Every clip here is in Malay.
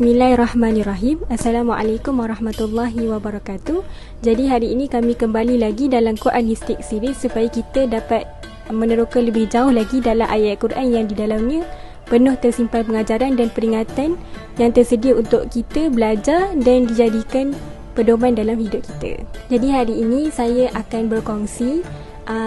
Bismillahirrahmanirrahim. Assalamualaikum warahmatullahi wabarakatuh. Jadi hari ini kami kembali lagi dalam Quran Histik Series supaya kita dapat meneroka lebih jauh lagi dalam ayat Quran yang di dalamnya penuh tersimpan pengajaran dan peringatan yang tersedia untuk kita belajar dan dijadikan pedoman dalam hidup kita. Jadi hari ini saya akan berkongsi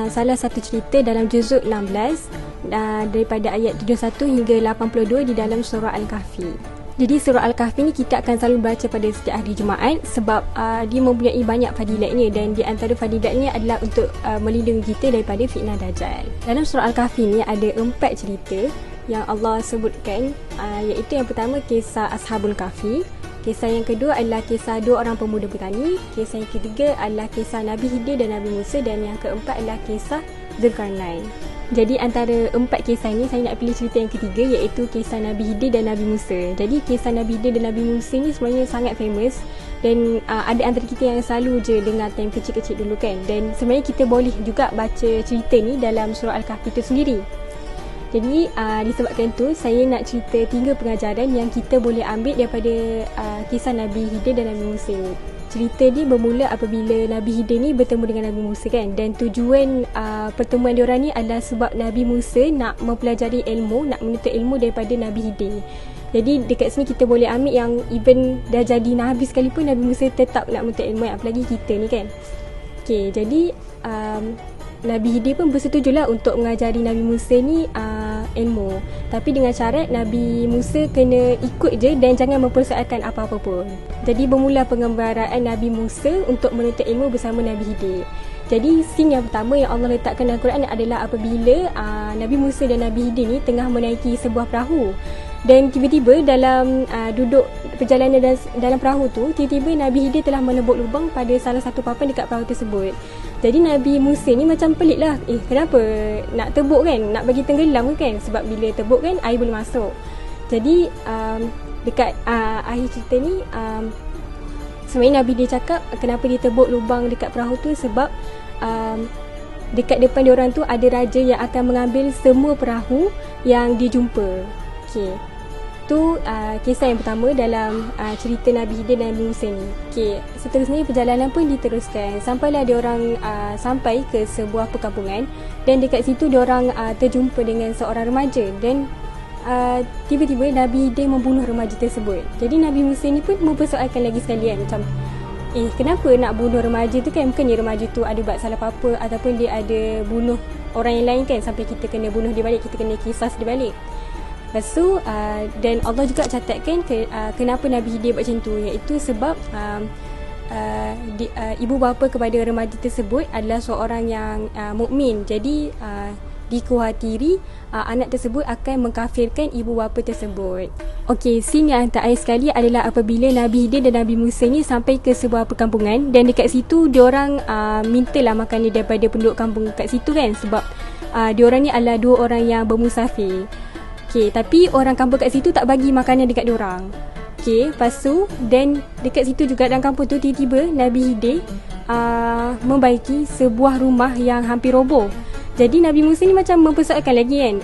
salah satu cerita dalam juzuk 16 daripada ayat 71 hingga 82 di dalam surah Al-Kahfi. Jadi surah Al-Kahfi ni kita akan selalu baca pada setiap hari Jumaat sebab dia mempunyai banyak fadilatnya, dan di antara fadilatnya adalah untuk melindungi kita daripada fitnah Dajjal. Dalam surah Al-Kahfi ni ada 4 cerita yang Allah sebutkan, iaitu yang pertama kisah Ashabul Kahfi, kisah yang kedua adalah kisah 2 orang pemuda bertani, kisah yang ketiga adalah kisah Nabi Khidir dan Nabi Musa, dan yang keempat adalah kisah Dzulkarnain. Jadi antara 4 kisah ini saya nak pilih cerita yang ketiga, iaitu kisah Nabi Khidir dan Nabi Musa. Jadi kisah Nabi Khidir dan Nabi Musa ni sebenarnya sangat famous, dan ada antara kita yang selalu je dengar time kecil-kecil dulu kan. Dan sebenarnya kita boleh juga baca cerita ni dalam surah Al-Kahfi itu sendiri. Jadi disebabkan tu saya nak cerita 3 pengajaran yang kita boleh ambil daripada kisah Nabi Khidir dan Nabi Musa ni. Cerita ni bermula apabila Nabi Khidir ni bertemu dengan Nabi Musa kan, dan tujuan pertemuan diorang ni adalah sebab Nabi Musa nak mempelajari ilmu, nak menuntut ilmu daripada Nabi Khidir. Jadi dekat sini kita boleh ambil yang even dah jadi Nabi sekalipun Nabi Musa tetap nak menuntut ilmu, apalagi kita ni kan. Okay, jadi Nabi Khidir pun bersetujulah untuk mengajari Nabi Musa ni ilmu, tapi dengan syarat Nabi Musa kena ikut je dan jangan mempersoalkan apa-apa pun. Jadi bermula pengembaraan Nabi Musa untuk menuntut ilmu bersama Nabi Khidir. Jadi scene yang pertama yang Allah letakkan dalam Quran adalah apabila Nabi Musa dan Nabi Khidir ni tengah menaiki sebuah perahu, dan tiba-tiba dalam duduk perjalanan dalam perahu tu, tiba-tiba Nabi Khidir telah menebuk lubang pada salah satu papan dekat perahu tersebut. Jadi Nabi Musa ni macam pelik lah, kenapa nak tebuk kan, nak bagi tenggelam kan, sebab bila tebuk kan air boleh masuk. Jadi dekat akhir cerita ni sebenarnya Nabi dia cakap kenapa dia tebuk lubang dekat perahu tu, sebab dekat depan diorang tu ada raja yang akan mengambil semua perahu yang dia jumpa. Okay, tu kisah yang pertama dalam cerita Nabi Khidir dan Nabi Musa ni. Okay, seterusnya perjalanan pun diteruskan sampailah diorang sampai ke sebuah perkampungan, dan dekat situ diorang terjumpa dengan seorang remaja, dan tiba-tiba Nabi Khidir membunuh remaja tersebut. Jadi Nabi Musa ni pun mempersoalkan lagi sekali kan, macam kenapa nak bunuh remaja tu kan, bukannya remaja tu ada buat salah apa-apa ataupun dia ada bunuh orang yang lain kan, sampai kita kena bunuh dia balik, kita kena kisas dia balik. Lepas tu dan Allah juga catatkan kenapa Nabi Khidir buat macam tu, iaitu sebab ibu bapa kepada remaja tersebut adalah seorang yang mukmin. Jadi dikhawatiri anak tersebut akan mengkafirkan ibu bapa tersebut. Okey, scene yang terakhir sekali adalah apabila Nabi Khidir dan Nabi Musa ni sampai ke sebuah perkampungan, dan dekat situ diorang mintalah makanan daripada penduduk kampung kat situ kan, sebab diorang ni adalah 2 orang yang bermusafir. Okay, tapi orang kampung kat situ tak bagi makanan dekat diorang. Okay, lepas tu, dan dekat situ juga dalam kampung tu tiba-tiba Nabi Khidir membaiki sebuah rumah yang hampir roboh. Jadi Nabi Musa ni macam mempersoalkan lagi kan,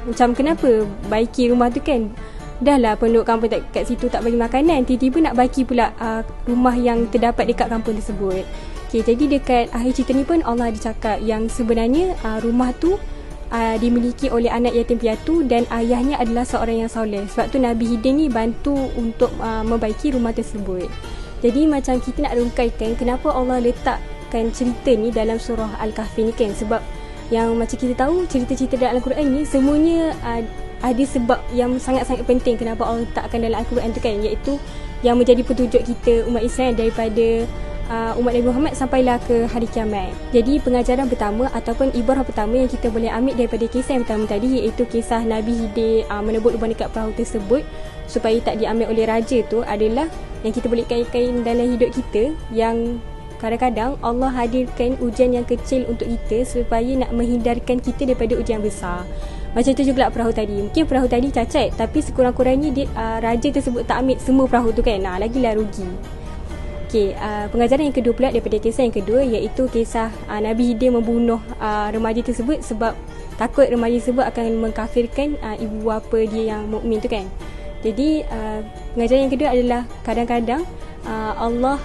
macam kenapa baiki rumah tu kan, dah lah penduduk kampung kat situ tak bagi makanan, tiba-tiba nak baiki pula rumah yang terdapat dekat kampung tersebut. Okay, jadi dekat akhir cerita ni pun Allah ada cakap yang sebenarnya rumah tu dimiliki oleh anak yatim piatu, dan ayahnya adalah seorang yang soleh. Sebab tu Nabi Khidir ni bantu untuk membaiki rumah tersebut. Jadi macam kita nak rungkaikan kenapa Allah letakkan cerita ni dalam surah Al-Kahfi ni kan, sebab yang macam kita tahu cerita-cerita dalam Al-Quran ni semuanya ada sebab yang sangat-sangat penting kenapa Allah letakkan dalam Al-Quran tu kan, iaitu yang menjadi petunjuk kita umat Islam daripada umat Nabi Muhammad sampailah ke hari kiamat. Jadi pengajaran pertama ataupun ibrah pertama yang kita boleh ambil daripada kisah yang pertama tadi, iaitu kisah Nabi Khidir menebuk lubang dekat perahu tersebut supaya tak diambil oleh raja tu, adalah yang kita boleh kaitkan dalam hidup kita, yang kadang-kadang Allah hadirkan ujian yang kecil untuk kita supaya nak menghindarkan kita daripada ujian besar. Macam tu juga perahu tadi, mungkin perahu tadi cacat, tapi sekurang-kurangnya raja tersebut tak ambil semua perahu tu kan, lagilah rugi. Okey, pengajaran yang kedua pula daripada kisah yang kedua, iaitu kisah Nabi Khidir membunuh remaja tersebut sebab takut remaja tersebut akan mengkafirkan ibu bapa dia yang mukmin tu kan. Jadi pengajaran yang kedua adalah kadang-kadang Allah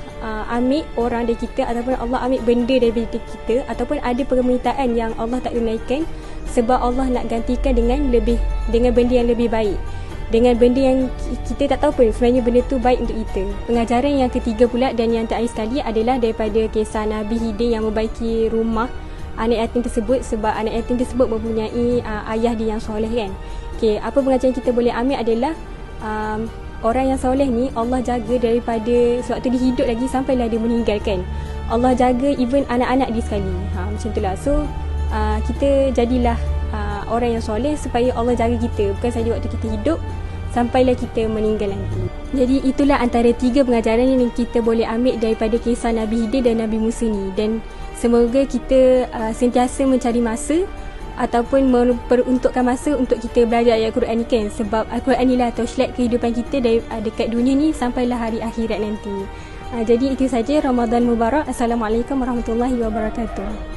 ambil orang dari kita ataupun Allah ambil benda daripada kita, ataupun ada permintaan yang Allah tak tunaikan sebab Allah nak gantikan dengan benda yang lebih baik, dengan benda yang kita tak tahu pun sebenarnya benda tu baik untuk kita. Pengajaran yang ketiga pula dan yang terakhir sekali adalah daripada kisah Nabi Hidin yang membaiki rumah anak yatim tersebut, sebab anak yatim tersebut mempunyai ayah dia yang soleh kan. Okay, apa pengajaran kita boleh ambil adalah orang yang soleh ni Allah jaga daripada sewaktu dia hidup lagi sampailah dia meninggal kan. Allah jaga even anak-anak dia sekali. Macam itulah. So kita jadilah orang yang soleh supaya Allah jaga kita, bukan saja waktu kita hidup, sampailah kita meninggal nanti. Jadi itulah antara 3 pengajaran yang kita boleh ambil daripada kisah Nabi Hidin dan Nabi Musa ni. Dan semoga kita sentiasa mencari masa ataupun memperuntukkan masa untuk kita belajar ayat Quran ni kan. Sebab Al-Quran ni lah torchlight kehidupan kita dekat dunia ni sampailah hari akhirat nanti. Jadi itu saja. Ramadan Mubarak. Assalamualaikum warahmatullahi wabarakatuh.